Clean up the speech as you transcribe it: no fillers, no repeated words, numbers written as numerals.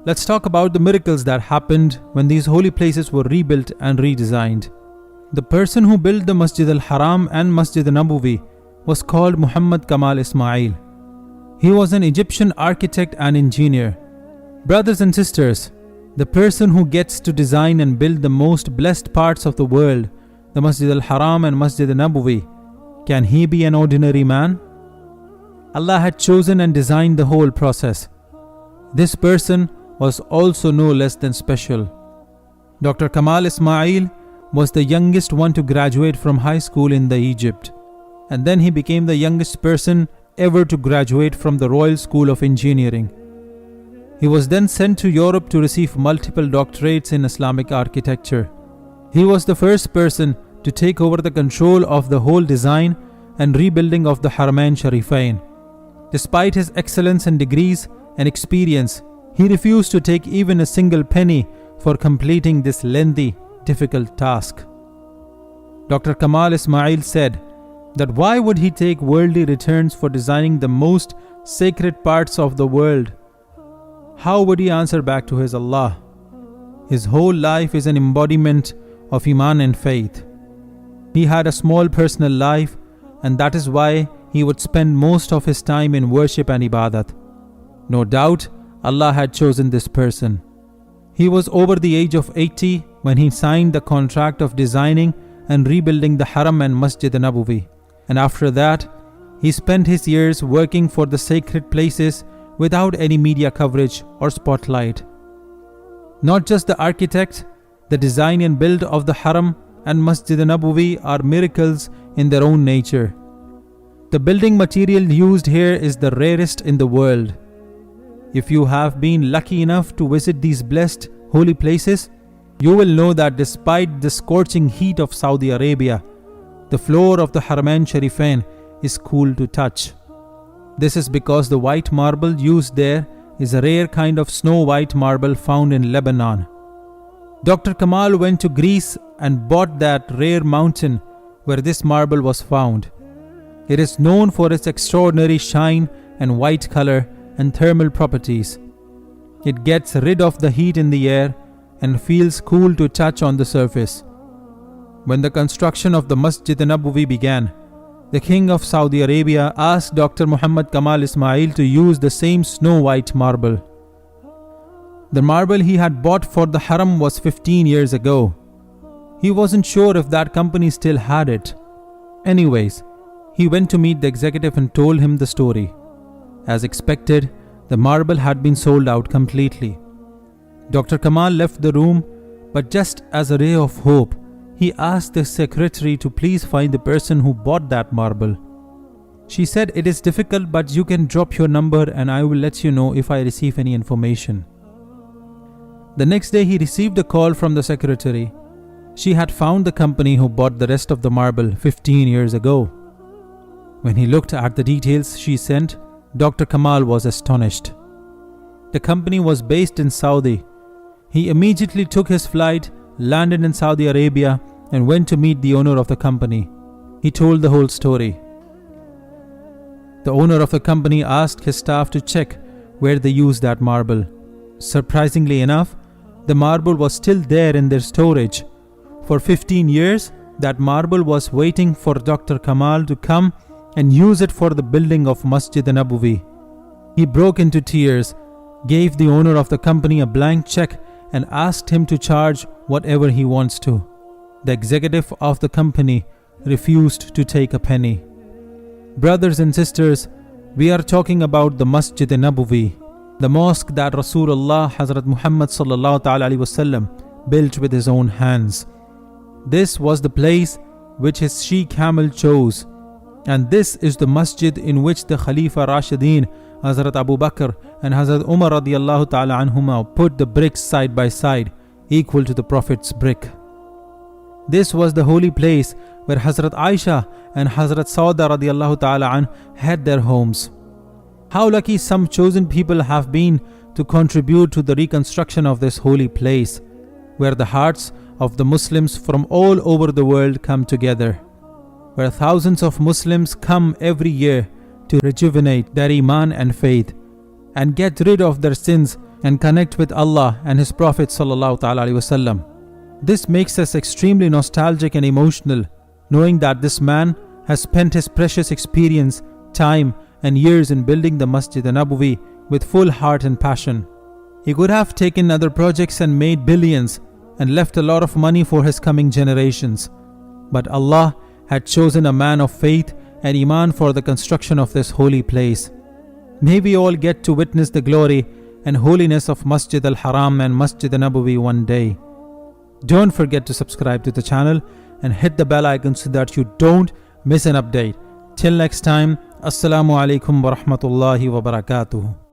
Let's talk about the miracles that happened when these holy places were rebuilt and redesigned. The person who built the Masjid al-Haram and Masjid al-Nabawi was called Muhammad Kamal Ismail. He was an Egyptian architect and engineer. Brothers and sisters, the person who gets to design and build the most blessed parts of the world, the Masjid al-Haram and Masjid al-Nabawi, can he be an ordinary man? Allah had chosen and designed the whole process. This person was also no less than special. Dr. Kamal Ismail was the youngest one to graduate from high school in Egypt, and then he became the youngest person ever to graduate from the Royal School of Engineering. He was then sent to Europe to receive multiple doctorates in Islamic architecture. He was the first person to take over the control of the whole design and rebuilding of the Haramain Sharifain. Despite his excellence and degrees and experience, he refused to take even a single penny for completing this lengthy, difficult task. Dr. Kamal Ismail said that why would he take worldly returns for designing the most sacred parts of the world? How would he answer back to his Allah? His whole life is an embodiment of Iman and faith. He had a small personal life, and that is why he would spend most of his time in worship and ibadat. No doubt, Allah had chosen this person. He was over the age of 80 when he signed the contract of designing and rebuilding the Haram and Masjid al-Nabawi. And after that, he spent his years working for the sacred places without any media coverage or spotlight. Not just the architect, the design and build of the Haram and Masjid al-Nabawi are miracles in their own nature. The building material used here is the rarest in the world. If you have been lucky enough to visit these blessed holy places, you will know that despite the scorching heat of Saudi Arabia, the floor of the Haramain Sharifain is cool to touch. This is because the white marble used there is a rare kind of snow-white marble found in Lebanon. Dr. Kamal went to Greece and bought that rare mountain where this marble was found. It is known for its extraordinary shine and white color and thermal properties. It gets rid of the heat in the air and feels cool to touch on the surface. When the construction of the Masjid al-Nabawi began, the King of Saudi Arabia asked Dr. Muhammad Kamal Ismail to use the same snow-white marble. The marble he had bought for the Haram was 15 years ago. He wasn't sure if that company still had it. Anyways, he went to meet the executive and told him the story. As expected, the marble had been sold out completely. Dr. Kamal left the room, but just as a ray of hope, he asked the secretary to please find the person who bought that marble. She said, "It is difficult, but you can drop your number and I will let you know if I receive any information." The next day he received a call from the secretary. She had found the company who bought the rest of the marble 15 years ago. When he looked at the details she sent, Dr. Kamal was astonished. The company was based in Saudi. He immediately took his flight, landed in Saudi Arabia, and went to meet the owner of the company. He told the whole story. The owner of the company asked his staff to check where they used that marble. Surprisingly enough, the marble was still there in their storage. For 15 years, that marble was waiting for Dr. Kamal to come and use it for the building of Masjid al-Nabawi. He broke into tears, gave the owner of the company a blank check and asked him to charge whatever he wants to. The executive of the company refused to take a penny. Brothers and sisters, we are talking about the Masjid al-Nabawi, the mosque that Rasulullah Hazrat Muhammad sallallahu ta'ala alaihi wasallam built with his own hands. This was the place which his she-camel chose, and this is the masjid in which the Khalifa Rashidin Hazrat Abu Bakr and Hazrat Umar radiyallahu ta'ala anhuma put the bricks side by side, equal to the Prophet's brick. This was the holy place where Hazrat Aisha and Hazrat Sauda radiyallahu ta'ala an had their homes. How lucky some chosen people have been to contribute to the reconstruction of this holy place, where the hearts of the Muslims from all over the world come together, where thousands of Muslims come every year to rejuvenate their Iman and faith and get rid of their sins and connect with Allah and His Prophet sallallahu ta'ala alaihi wasallam. This makes us extremely nostalgic and emotional, knowing that this man has spent his precious experience, time and years in building the Masjid Nabawi with full heart and passion. He could have taken other projects and made billions and left a lot of money for his coming generations. But Allah had chosen a man of faith and Iman for the construction of this holy place. May we all get to witness the glory and holiness of Masjid al-Haram and Masjid Nabawi one day. Don't forget to subscribe to the channel and hit the bell icon so that you don't miss an update. Till next time, Assalamu alaikum wa rahmatullahi wa barakatuh.